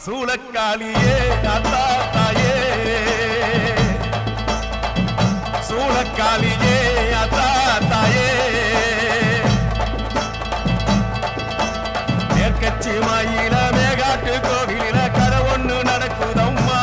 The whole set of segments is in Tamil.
சூளக்காளியே அத்தா தாயே, சூளக்காளியே அத்தா தாயே, மேற்கட்சி மாயில மேகாட்டு கோவிலில கதை ஒண்ணு நடக்குதம்மா.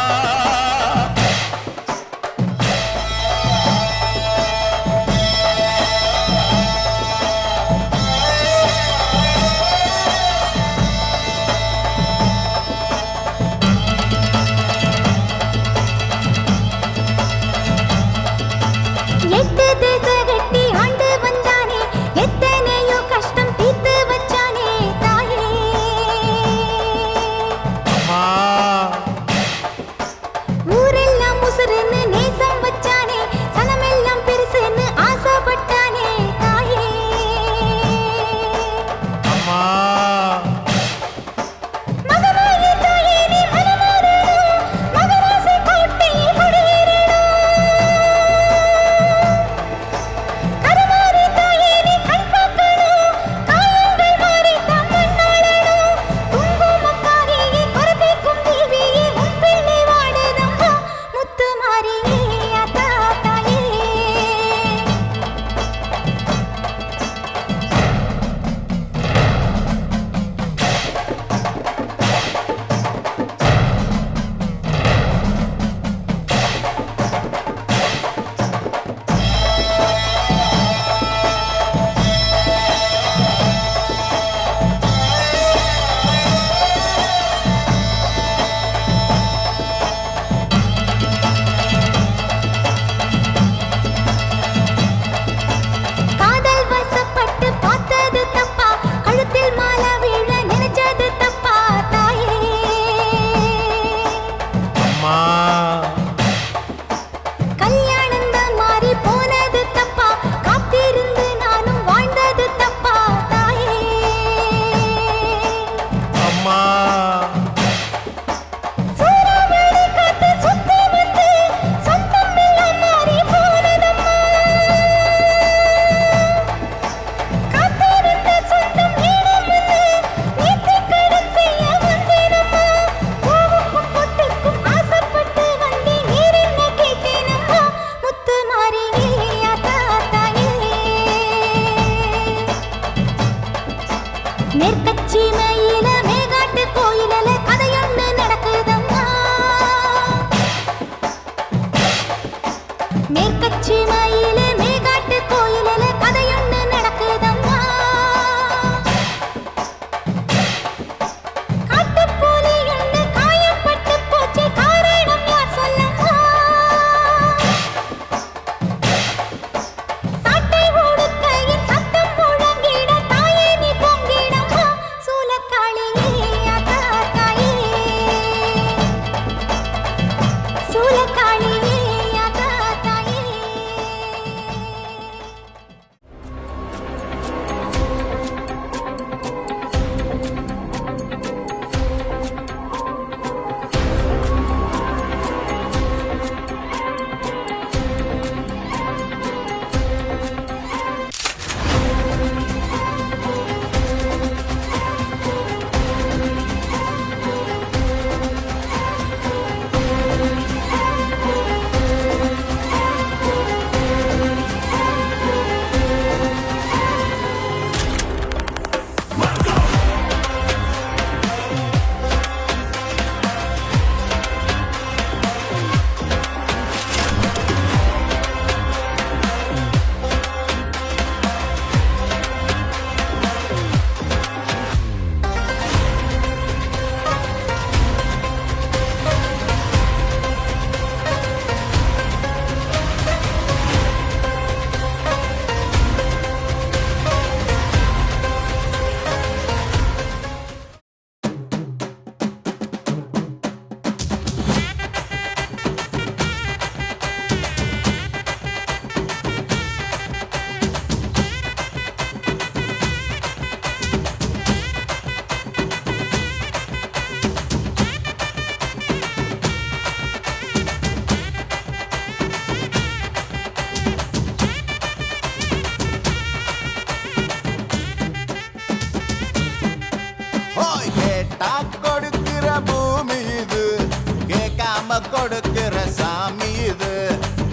கேட்காம கொடுக்கிற சாமி இது,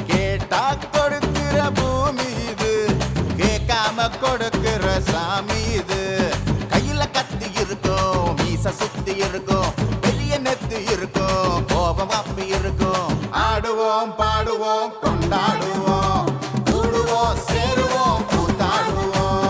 கேட்டா கொடுக்கிற பூமி இது, கேட்காம கொடுக்கிற சாமி இது. கையில கத்தி இருக்கும், மீச சுத்தி இருக்கும், பெரிய நெத்து இருக்கும், கோபம் அப்பி இருக்கும். ஆடுவோம் பாடுவோம் கொண்டாடுவோம், கூடுவோம் சேருவோம் கூத்தாடுவோம்.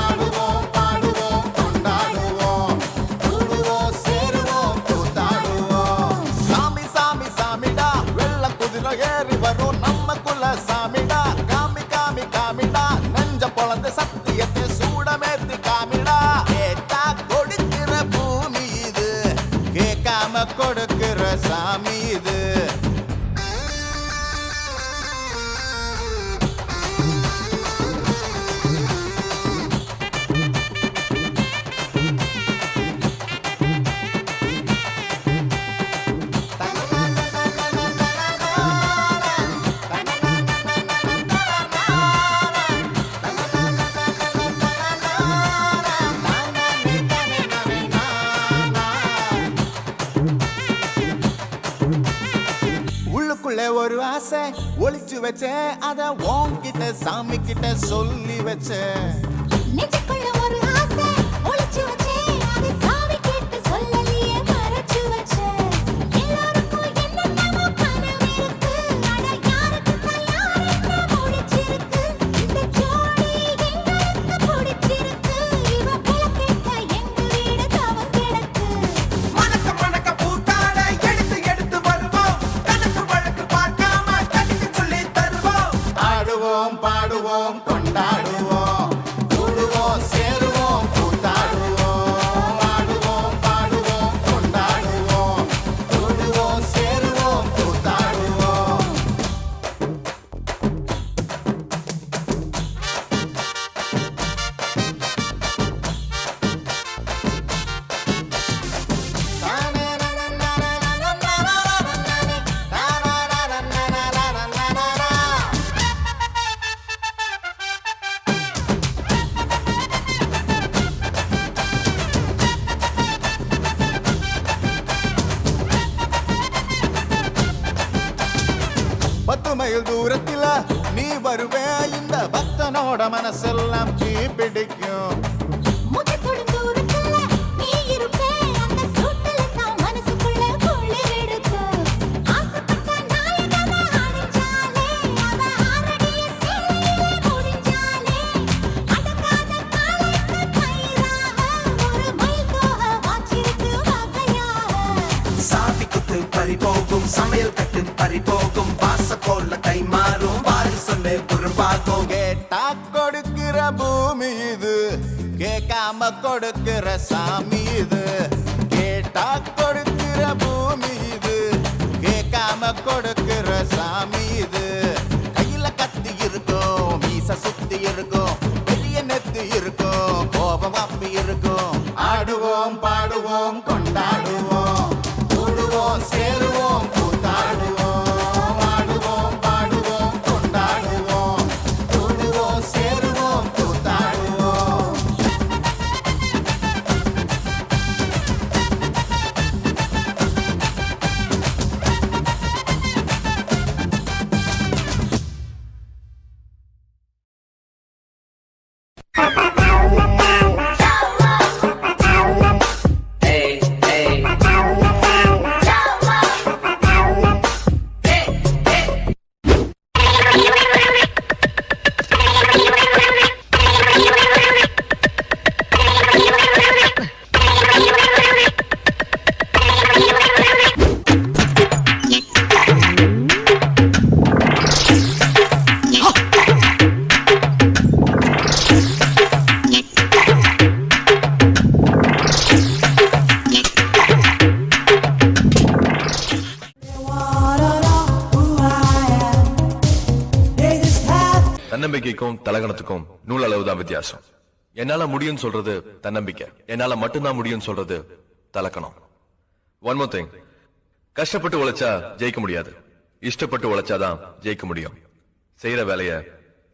ஆடுவோம் பாடுவோம் கொண்டாடுவோம், கூடுவோம் சேருவோம் கூத்தாடுவோம். சாமி சாமி சாமிடா, வெள்ள குதிரை ஏறி வரும் நம்ம குல சாமிடா. காமி காமி காமிடா, நெஞ்ச பொழந்த சத்தியத்தை சூடமேத்தி காமிடா. கேட்டா கொடுக்கிற பூமி இது, கேட்காம கொடுக்கிற சாமி இது. உள்ளுக்குள்ளே ஒரு ஆசை ஒளிச்சு வச்சேன், அத உன்கிட்ட சாமி கிட்ட சொல்லி வச்சேன். நெஞ்சுக்குள்ள ஒரு ஆசை ஒளிச்சு வச்சேன், அதை சாமி கிட்ட சொல்லலையே மறைச்சு வச்சேன். எல்லாருக்கும் என்னென்னமோ கனவு இருக்கு, ஆனா யாருக்கு தயார் என்ன முடிச்சிருக்கு. இந்த ஜோடி எங்களுக்கு பிடிச்சிருக்கு, இவ விளக்கேத்த எங்க வீடு தவம் கிடக்கு. மணக்க மணக்க பூத்தாட எடுத்து எடுத்து வருவோம், கணக்கு வழக்கு பார்க்காம கணிக்கு சொல்லி தருவோம். ஆடுவோம் பாடுவோம் கொண்டாடுவோம், கூடுவோம் சேருவோம் கூத்தாடுவோம். ஆடுவோம் பாடுவோம் கொண்டாடுவோம், கூடுவோம் சேருவோம் கூத்தாடுவோம். பத்து மைல் தூரத்தில நீ வருவே, இந்த பக்தனோட மனசெல்லாம் தீ பிடிக்கும். முகத்தோடு தூரத்துல நீ இருப்பே, அந்த சூட்டுல தான் மனசுக்குள்ள குளிர் எடுக்கும். ஆசைப்பட்ட நாயகனை அடைஞ்சாலே, அவ ஆறடிய சேலையிலே முடிஞ்சாலே, அடங்காத காலைக்கு கயிறாக ஒரு மயில் தோகை வாச்சிருக்கு வகையாக. சாவி குத்து பறி போகும், சமையல் கட்டு பறி போகும், வாச போல கை மாறும், வாரி சொல்லு குறும்பாகும். கேட்டா கொடுக்கிற பூமி இது, கேட்காம கொடுக்கிற சாமி இது. கேட்டா கொடுக்கிற பூமி இது, கேட்காம கொடுக்கிற சாமி இது. கையில கத்தி இருக்கும், மீச சுத்தி இருக்கும், பெரிய நெத்து இருக்கும், கோபம் அப்பி இருக்கும். ஆடுவோம் பாடுவோம் கொண்டாடுவோம், கூடுவோம் சேருவோம் கூத்தாடுவோம். ஆடுவோம் பாடுவோம் கொண்டாடுவோம், கூடுவோம் சேருவோம் கூத்தாடுவோம். தன்னம்பிக்கைக்கும் தலகணத்துக்கும் நூல் அளவுதான் வித்தியாசம். என்னால முடியும் சொல்றது தன்னம்பிக்கை, என்னால மட்டும்தான் முடியும் சொல்றது தலக்கணம். ஒன் மோர் திங், கஷ்டப்பட்டு உழைச்சா ஜெயிக்க முடியாது, இஷ்டப்பட்டு உழைச்சாதான் ஜெயிக்க முடியும். செய்யற வேலைய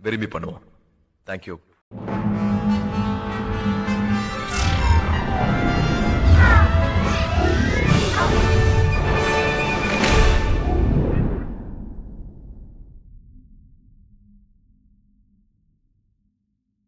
விரும்பி பண்ணுவோம். தேங்க்யூ.